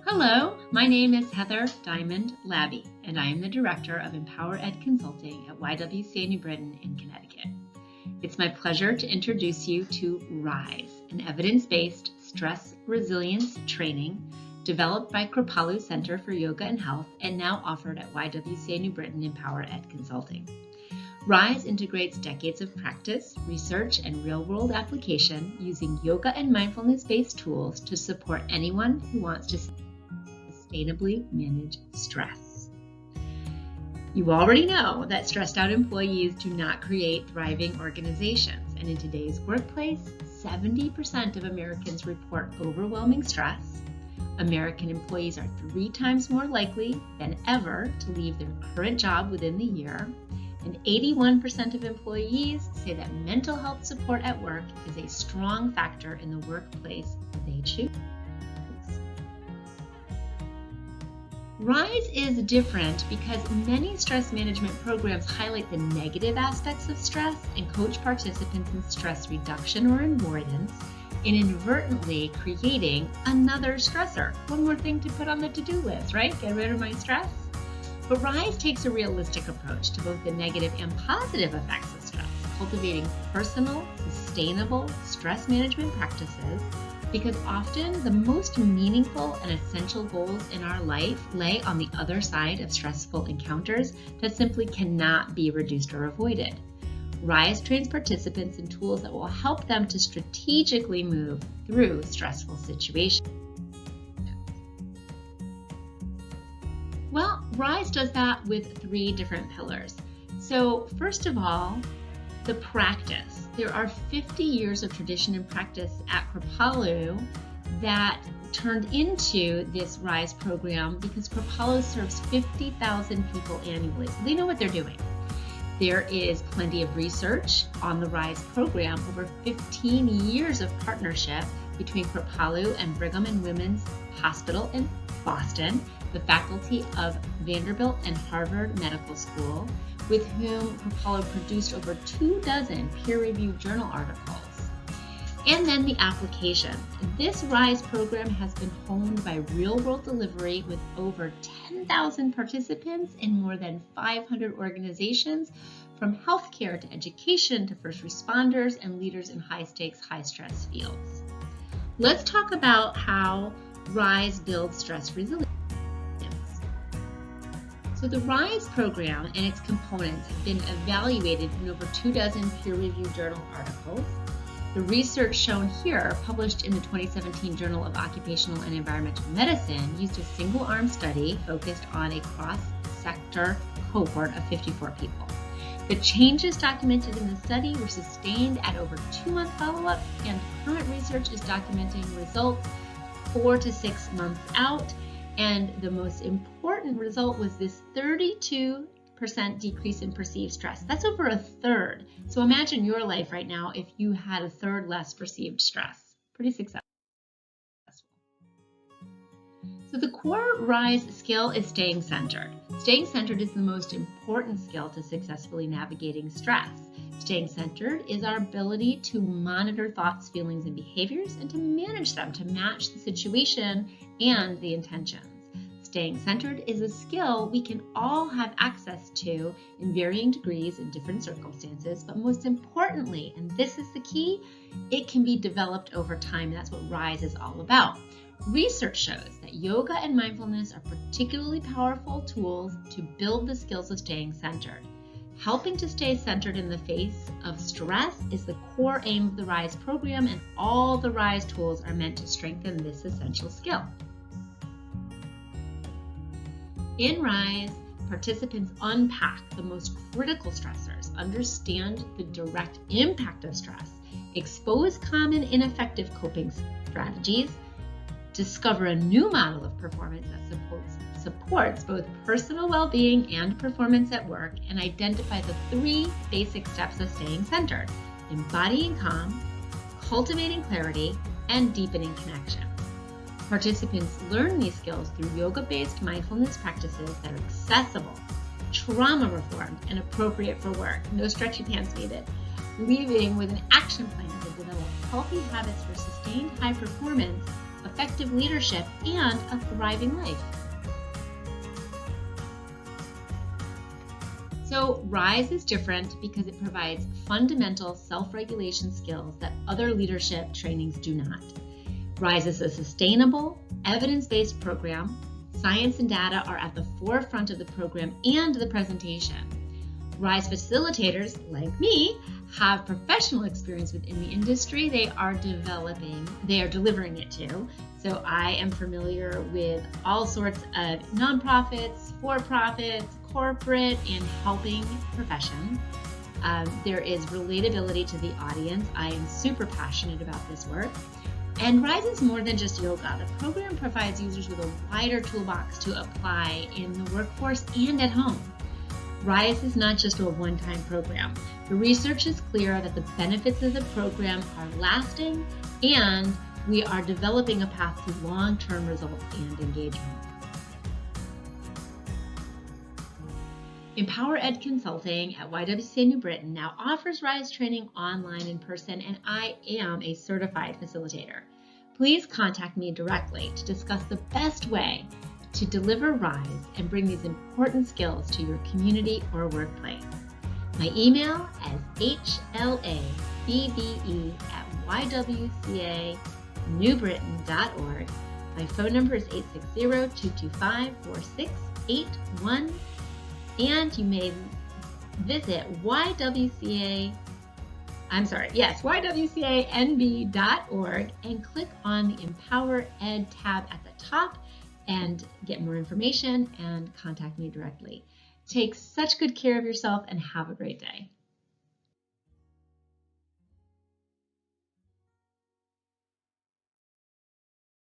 Hello, my name is Heather Diemond Labbe, and I am the Director of Empower.Ed Consulting at YWCA New Britain in Connecticut. It's my pleasure to introduce you to RISE, an evidence-based stress resilience training developed by Kripalu Center for Yoga and Health and now offered at YWCA New Britain Empower.Ed Consulting. RISE integrates decades of practice, research, and real-world application using yoga and mindfulness-based tools to support anyone who wants to sustainably manage stress. You already know that stressed out employees do not create thriving organizations, and in today's workplace, 70% of Americans report overwhelming stress. American employees are 3 times more likely than ever to leave their current job within the year, and 81% of employees say that mental health support at work is a strong factor in the workplace they choose. RISE is different because many stress management programs highlight the negative aspects of stress and coach participants in stress reduction or avoidance, inadvertently creating another stressor. One more thing to put on the to-do list, right? Get rid of my stress. But RISE takes a realistic approach to both the negative and positive effects of stress, cultivating personal, sustainable stress management practices, because often the most meaningful and essential goals in our life lay on the other side of stressful encounters that simply cannot be reduced or avoided. RISE trains participants in tools that will help them to strategically move through stressful situations. Well, RISE does that with 3 different pillars. So first of all, the practice. There are 50 years of tradition and practice at Kripalu that turned into this RISE program because Kripalu serves 50,000 people annually. So they know what they're doing. There is plenty of research on the RISE program, over 15 years of partnership between Kripalu and Brigham and Women's Hospital in Boston, the faculty of Vanderbilt and Harvard Medical School, with whom Kripalu produced over 24 peer-reviewed journal articles. And then the application. This RISE program has been honed by real-world delivery with over 10,000 participants in more than 500 organizations, from healthcare to education to first responders and leaders in high-stakes, high-stress fields. Let's talk about how RISE builds stress resilience. So the RISE program and its components have been evaluated in over 24 peer-reviewed journal articles. The research shown here, published in the 2017 Journal of Occupational and Environmental Medicine, used a single-arm study focused on a cross-sector cohort of 54 people. The changes documented in the study were sustained at over 2-month follow-up, and current research is documenting results 4 to 6 months out. And the most important result was this 32% decrease in perceived stress. That's over a third. So imagine your life right now if you had a third less perceived stress. Pretty successful. So the core RISE skill is staying centered. Staying centered is the most important skill to successfully navigating stress. Staying centered is our ability to monitor thoughts, feelings, and behaviors and to manage them to match the situation and the intentions. Staying centered is a skill we can all have access to in varying degrees in different circumstances, but most importantly, and this is the key, it can be developed over time. That's what RISE is all about. Research shows that yoga and mindfulness are particularly powerful tools to build the skills of staying centered. Helping to stay centered in the face of stress is the core aim of the RISE program, and all the RISE tools are meant to strengthen this essential skill. In RISE, participants unpack the most critical stressors, understand the direct impact of stress, expose common ineffective coping strategies, discover a new model of performance that supports both personal well-being and performance at work, and identify the 3 basic steps of staying centered: embodying calm, cultivating clarity, and deepening connection. Participants learn these skills through yoga-based mindfulness practices that are accessible, trauma-informed, and appropriate for work. No stretchy pants needed. Leaving with an action plan to develop healthy habits for sustained high performance effective leadership, and a thriving life. So RISE is different because it provides fundamental self-regulation skills that other leadership trainings do not. RISE is a sustainable, evidence-based program. Science and data are at the forefront of the program and the presentation. RISE facilitators, like me, have professional experience within the industry they are delivering it to. So I am familiar with all sorts of nonprofits, for-profits, corporate, and helping professions. There is relatability to the audience. I am super passionate about this work. And RISE is more than just yoga. The program provides users with a wider toolbox to apply in the workforce and at home. RISE is not just a one-time program. The research is clear that the benefits of the program are lasting, and we are developing a path to long-term results and engagement. Empower.Ed Consulting at YWCA New Britain now offers RISE training online in person, and I am a certified facilitator. Please contact me directly to discuss the best way to deliver RISE and bring these important skills to your community or workplace. My email is hlabbe@ywcanewbritain.org. My phone number is 860-225-4681. And you may visit YWCANB.org and click on the Empower.Ed tab at the top and get more information and contact me directly. Take such good care of yourself and have a great day.